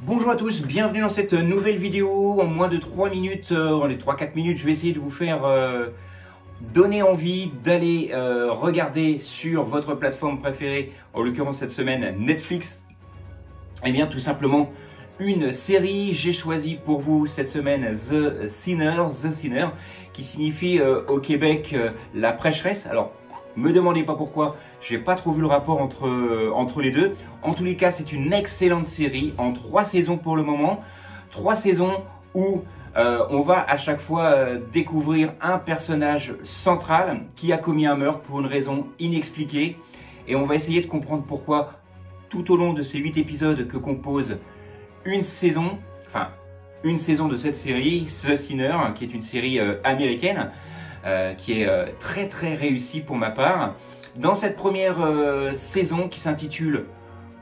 Bonjour à tous, bienvenue dans cette nouvelle vidéo. En moins de 3 minutes, les 3-4 minutes, je vais essayer de vous faire donner envie d'aller regarder sur votre plateforme préférée, en l'occurrence cette semaine Netflix. Eh bien tout simplement une série, j'ai choisi pour vous cette semaine The Sinner, qui signifie au Québec la prêcheresse. Alors, me demandez pas pourquoi, j'ai pas trop vu le rapport entre les deux. En tous les cas, c'est une excellente série en 3 saisons pour le moment. 3 saisons où on va à chaque fois découvrir un personnage central qui a commis un meurtre pour une raison inexpliquée. Et on va essayer de comprendre pourquoi tout au long de ces 8 épisodes que compose une saison de cette série, The Sinner, qui est une série américaine, qui est très réussie pour ma part. Dans cette première saison qui s'intitule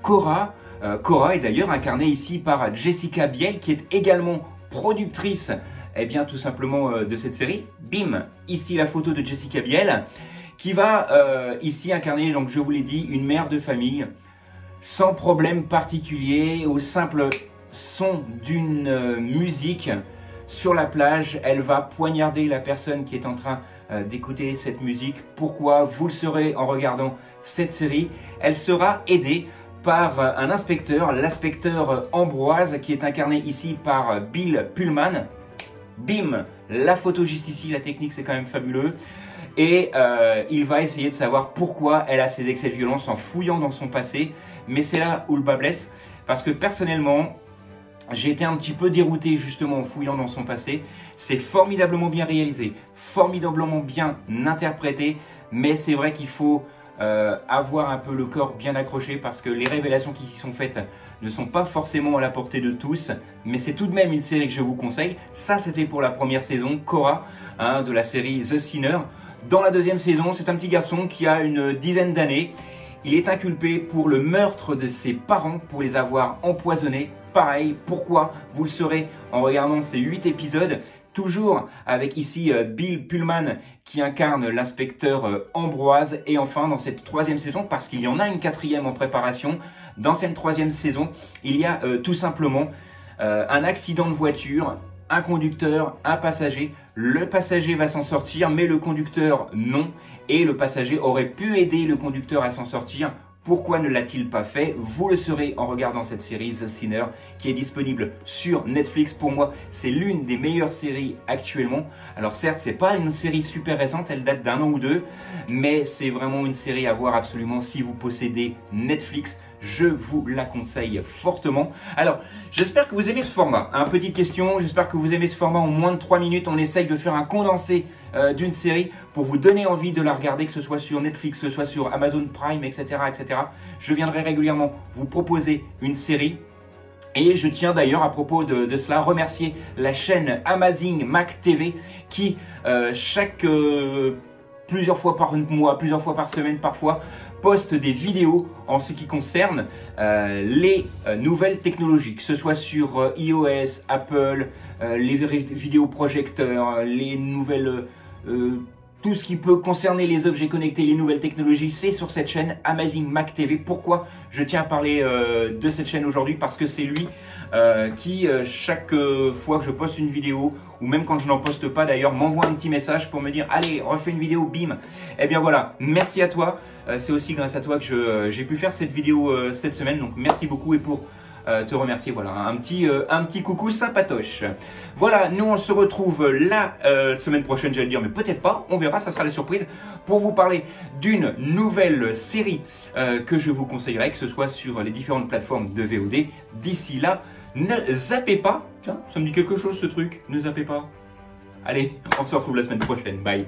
Cora, Cora est d'ailleurs incarnée ici par Jessica Biel, qui est également productrice, tout simplement de cette série. Bim, ici la photo de Jessica Biel, qui va ici incarner, donc je vous l'ai dit, une mère de famille, sans problème particulier, au simple son d'une musique. Sur la plage, elle va poignarder la personne qui est en train d'écouter cette musique. Pourquoi? Vous le saurez en regardant cette série. Elle sera aidée par un inspecteur, l'inspecteur Ambroise, qui est incarné ici par Bill Pullman. Bim, la photo juste ici, la technique c'est quand même fabuleux. Et il va essayer de savoir pourquoi elle a ces excès de violence en fouillant dans son passé. Mais c'est là où le bas blesse, parce que personnellement, j'ai été un petit peu dérouté justement en fouillant dans son passé. C'est formidablement bien réalisé, formidablement bien interprété, mais c'est vrai qu'il faut avoir un peu le corps bien accroché, parce que les révélations qui y sont faites ne sont pas forcément à la portée de tous, mais c'est tout de même une série que je vous conseille. Ça, c'était pour la première saison, Cora, de la série The Sinner. Dans la deuxième saison, c'est un petit garçon qui a une dizaine d'années. Il est inculpé pour le meurtre de ses parents, pour les avoir empoisonnés. Pareil, pourquoi? Vous le saurez en regardant ces 8 épisodes. Toujours avec ici Bill Pullman qui incarne l'inspecteur Ambroise. Et enfin, dans cette 3e saison, parce qu'il y en a une 4e en préparation, dans cette 3e saison, il y a tout simplement un accident de voiture, un conducteur, un passager. Le passager va s'en sortir, mais le conducteur non. Et le passager aurait pu aider le conducteur à s'en sortir. Pourquoi ne l'a-t-il pas fait? Vous le saurez en regardant cette série The Sinner, qui est disponible sur Netflix. Pour moi, c'est l'une des meilleures séries actuellement. Alors certes, c'est pas une série super récente, elle date d'1 an ou 2, mais c'est vraiment une série à voir absolument si vous possédez Netflix. Je vous la conseille fortement. Alors, j'espère que vous aimez ce format. Petite question, j'espère que vous aimez ce format en moins de 3 minutes. On essaye de faire un condensé d'une série pour vous donner envie de la regarder, que ce soit sur Netflix, que ce soit sur Amazon Prime, etc. Je viendrai régulièrement vous proposer une série. Et je tiens d'ailleurs, à propos de cela, remercier la chaîne Amazing Mac TV qui, plusieurs fois par mois, plusieurs fois par semaine parfois, poste des vidéos en ce qui concerne les nouvelles technologies, que ce soit sur iOS, Apple, les vidéoprojecteurs, les nouvelles... tout ce qui peut concerner les objets connectés, les nouvelles technologies, c'est sur cette chaîne Amazing Mac TV. Pourquoi je tiens à parler de cette chaîne aujourd'hui? Parce que c'est lui qui, chaque fois que je poste une vidéo, ou même quand je n'en poste pas d'ailleurs, m'envoie un petit message pour me dire « Allez, refais une vidéo, bim !» Eh bien voilà, merci à toi. C'est aussi grâce à toi que j'ai pu faire cette vidéo cette semaine. Donc merci beaucoup, et pour te remercier, voilà, un petit coucou sympatoche. Voilà, nous on se retrouve la semaine prochaine, j'allais dire, mais peut-être pas, on verra, ça sera la surprise, pour vous parler d'une nouvelle série que je vous conseillerais, que ce soit sur les différentes plateformes de VOD. D'ici là, ne zappez pas. Tiens, ça me dit quelque chose ce truc, ne zappez pas. Allez, on se retrouve la semaine prochaine, bye.